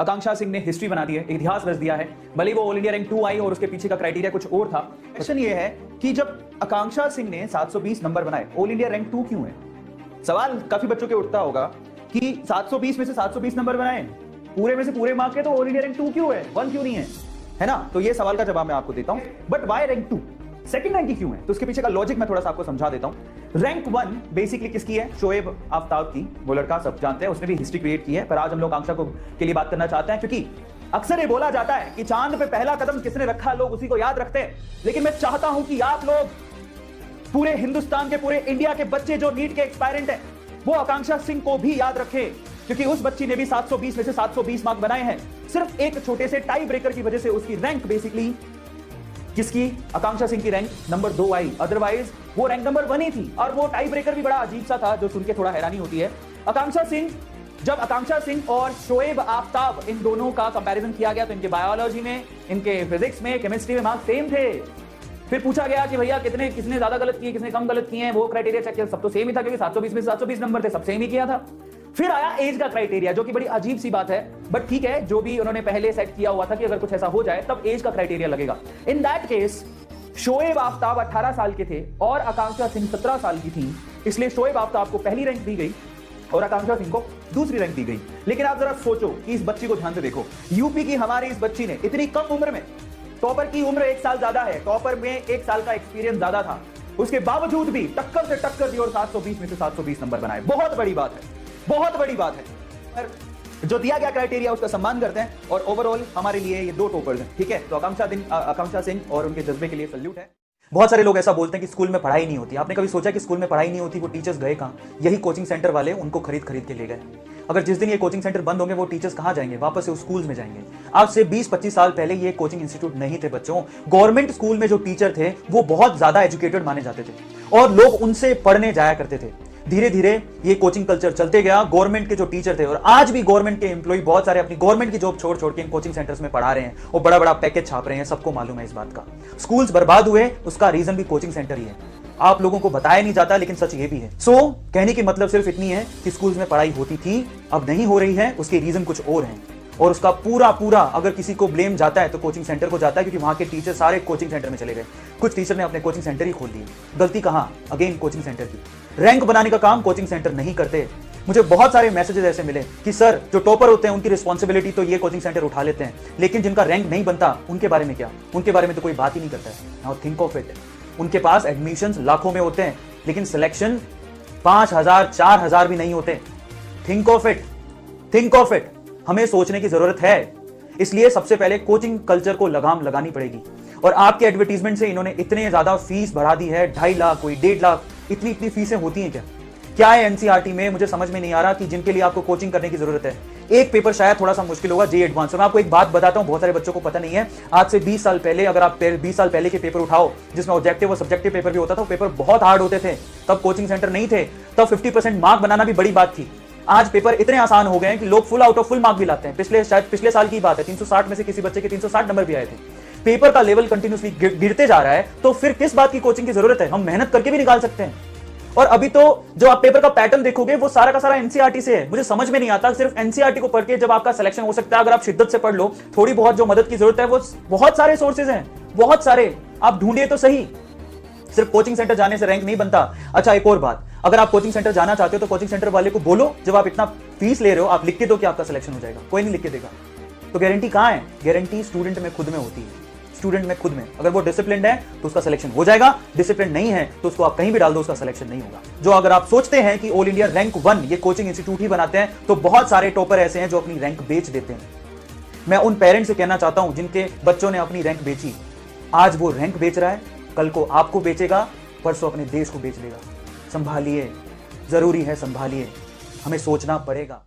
आकांक्षा सिंह ने हिस्ट्री बना दी है, इतिहास रच दिया है। भले वो ऑल इंडिया रैंक 2 आई और उसके पीछे का क्राइटेरिया कुछ और था। क्वेश्चन ये है कि जब आकांक्षा सिंह ने 720 नंबर बनाए, ऑल इंडिया रैंक 2 क्यों है? सवाल काफी बच्चों के उठता होगा कि 720 में से 720 नंबर बनाए, पूरे में से पूरे मार्क के, तो ऑल इंडिया रैंक 2 क्यों है, 1 क्यों नहीं है ना? तो ये सवाल का जवाब मैं आपको देता हूं। But why rank 2, second rank की क्यों है? तो उसके पीछे का लॉजिक मैं थोड़ा सा आपको समझा देता हूं। रैंक 1 बेसिकली किसकी है? शोएब आफ्ताब की। वो लड़का सब जानते हैं, उसने भी हिस्ट्री क्रिएट की है, पर आज हम लोग आकांक्षा के लिए बात करना चाहते हैं, क्योंकि अक्सर ये बोला जाता है कि चांद पे पहला कदम किसने रखा, लोग उसी को याद रखते हैं। लेकिन मैं चाहता हूं कि आप लोग, पूरे हिंदुस्तान के, पूरे इंडिया के बच्चे जो नीट के एक्सपायरेंट है, वो आकांक्षा सिंह को भी याद रखें, क्योंकि उस बच्ची ने भी 720 में से 720 मार्क बनाए हैं। सिर्फ एक छोटे से टाई ब्रेकर की वजह से उसकी रैंक बेसिकली, किसकी? आकांक्षा सिंह की रैंक नंबर 2 आई, अदरवाइज वो रैंक नंबर 1 ही थी। और वो टाई ब्रेकर भी बड़ा अजीब सा था, जो सुन के थोड़ा हैरानी होती है। जब आकांक्षा सिंह और शोएब आफ्ताब, इन दोनों का कंपैरिजन किया गया, तो इनके बायोलॉजी में, इनके फिजिक्स में, केमिस्ट्री में मार्क्स सेम थे। फिर पूछा गया कि भैया किसने ज्यादा गलत किए, किसने कम गलत किए हैं, वो क्राइटेरिया चेक किया, सब तो सेम ही था, क्योंकि 720 में 720 नंबर थे, सब सेम ही किया था। फिर आया एज का क्राइटेरिया, जो कि बड़ी अजीब सी बात है, बट ठीक है, जो भी उन्होंने पहले सेट किया हुआ था कि अगर कुछ ऐसा हो जाए तब एज का क्राइटेरिया लगेगा। In that case Shoaib Aftab 18 साल के थे और आकांक्षा सिंह 17 साल की थी, इसलिए शोएब आफ्ताब को पहली रैंक दी गई और आकांक्षा सिंह को दूसरी रैंक दी गई। लेकिन आप जरा सोचो कि इस बच्ची को ध्यान से देखो, यूपी की हमारी इस बच्ची ने इतनी कम उम्र में, टॉपर की उम्र 1 साल ज्यादा है, टॉपर में 1 साल का एक्सपीरियंस ज्यादा था, उसके बावजूद भी टक्कर से टक्कर दी और 720 में से 720 नंबर बनाए। बहुत बड़ी बात है, बहुत बड़ी बात है। जो दिया गया क्राइटेरिया उसका सम्मान करते हैं, और ओवरऑल हमारे लिए ये 2 टॉपर्स हैं, ठीक है? तो आकांक्षा सिंह और उनके जज्बे के लिए सल्यूट है। बहुत सारे लोग ऐसा बोलते हैं कि स्कूल में पढ़ाई नहीं होती। आपने कभी सोचा कि स्कूल में पढ़ाई नहीं होती, वो टीचर्स गए कहां? यही कोचिंग सेंटर वाले उनको खरीद के ले गए। अगर जिस दिन ये कोचिंग सेंटर बंद होंगे, वो टीचर्स कहां जाएंगे? वापस से स्कूल्स में जाएंगे। आज से 20-25 साल पहले ये कोचिंग इंस्टीट्यूट नहीं थे बच्चों। गवर्नमेंट स्कूल में जो टीचर थे वो बहुत ज्यादा एजुकेटेड माने जाते थे और लोग उनसे पढ़ने जाया करते थे। धीरे धीरे ये कोचिंग कल्चर चलते गया। गवर्नमेंट के जो टीचर थे, और आज भी गवर्नमेंट के एम्प्लॉय बहुत सारे अपनी गवर्नमेंट की जॉब छोड़ के इन कोचिंग सेंटर्स में पढ़ा रहे हैं और बड़ा बड़ा पैकेज छाप रहे हैं। सबको मालूम है इस बात का। स्कूल्स बर्बाद हुए, उसका रीजन भी कोचिंग सेंटर ही है। आप लोगों को बताया नहीं जाता, लेकिन सच ये भी है। कहने की मतलब सिर्फ इतनी है कि स्कूल्स में पढ़ाई होती थी, अब नहीं हो रही है, उसके रीजन कुछ और हैं। और उसका पूरा अगर किसी को ब्लेम जाता है तो कोचिंग सेंटर को जाता है, क्योंकि वहां के टीचर सारे कोचिंग सेंटर में चले गए। कुछ टीचर ने अपने कोचिंग सेंटर ही खोल दिए। गलती कहां? अगेन कोचिंग सेंटर की। रैंक बनाने का काम कोचिंग सेंटर नहीं करते। मुझे बहुत सारे मैसेजेस ऐसे मिले कि सर, जो टॉपर होते हैं उनकी रिस्पॉन्सिबिलिटी तो ये कोचिंग सेंटर उठा लेते हैं, लेकिन जिनका रैंक नहीं बनता उनके बारे में क्या? उनके बारे में तो कोई बात ही नहीं करता है। नाउ थिंक ऑफ इट, उनके पास एडमिशंस लाखों में होते हैं, लेकिन सिलेक्शन 5000 4000 भी नहीं होते। Think of it. हमें सोचने की जरूरत है। इसलिए सबसे पहले कोचिंग कल्चर को लगाम लगानी पड़ेगी। और आपके एडवर्टीजमेंट से इन्होंने इतने ज्यादा फीस बढ़ा दी है, 2.5 लाख, कोई 1.5 लाख, इतनी फीसें होती हैं क्या है एनसीईआरटी में? मुझे समझ में नहीं आ रहा कि जिनके लिए आपको कोचिंग करने की जरूरत है। एक पेपर शायद थोड़ा सा मुश्किल होगा, जे एडवांस। मैं आपको एक बात बताता हूं, बहुत सारे बच्चों को पता नहीं है। आज से 20 साल पहले, अगर आप 20 साल पहले के पेपर उठाओ, जिसमें ऑब्जेक्टिव और सब्जेक्टिव पेपर भी होता था, पेपर बहुत हार्ड होते थे। तब कोचिंग सेंटर नहीं थे, तब 50% मार्क बनाना भी बड़ी बात थी। आज पेपर इतने आसान हो गए हैं कि लोग full out of full mark भी लाते हैं। पिछले साल की बात है, 360 में से किसी बच्चे के 360 नंबर भी आए थे। पेपर का लेवल कंटिन्यूसली गिरते जा रहा है, तो फिर किस बात की कोचिंग की जरूरत है? हम मेहनत करके भी निकाल सकते हैं। और अभी तो जो आप पेपर का पैटर्न देखोगे, वो सारा का सारा एनसीईआरटी से है। मुझे समझ में नहीं आता, सिर्फ एनसीईआरटी को पढ़ के जब आपका सिलेक्शन हो सकता है, अगर आप शिद्दत से पढ़ लो, थोड़ी बहुत जो मदद की जरूरत है, वो बहुत सारे सोर्सेज हैं, बहुत सारे, आप ढूंढिए तो सही। सिर्फ कोचिंग सेंटर जाने से रैंक नहीं बनता। अच्छा, एक और बात, अगर आप कोचिंग सेंटर जाना चाहते हो तो कोचिंग सेंटर वाले को बोलो, जब आप इतना फीस ले रहे हो, आप लिख के दो कि आपका सिलेक्शन हो जाएगा। कोई नहीं लिख के देगा। तो गारंटी कहां है? गारंटी स्टूडेंट में खुद में होती है। स्टूडेंट में खुद में, अगर वो डिसिप्लिन्ड है तो उसका सिलेक्शन हो जाएगा, डिसिप्लिन नहीं है तो उसको आप कहीं भी डाल दो, उसका सिलेक्शन नहीं होगा। जो अगर आप सोचते हैं कि ऑल इंडिया रैंक 1 ये कोचिंग इंस्टीट्यूट ही बनाते हैं, तो बहुत सारे टॉपर ऐसे हैं जो अपनी रैंक बेच देते हैं। मैं उन पेरेंट्स से कहना चाहता हूं जिनके बच्चों ने अपनी रैंक बेची, आज वो रैंक बेच रहा है, कल को आपको बेचेगा, परसों अपने देश को बेच देगा। संभालिए, जरूरी है, संभालिए, हमें सोचना पड़ेगा।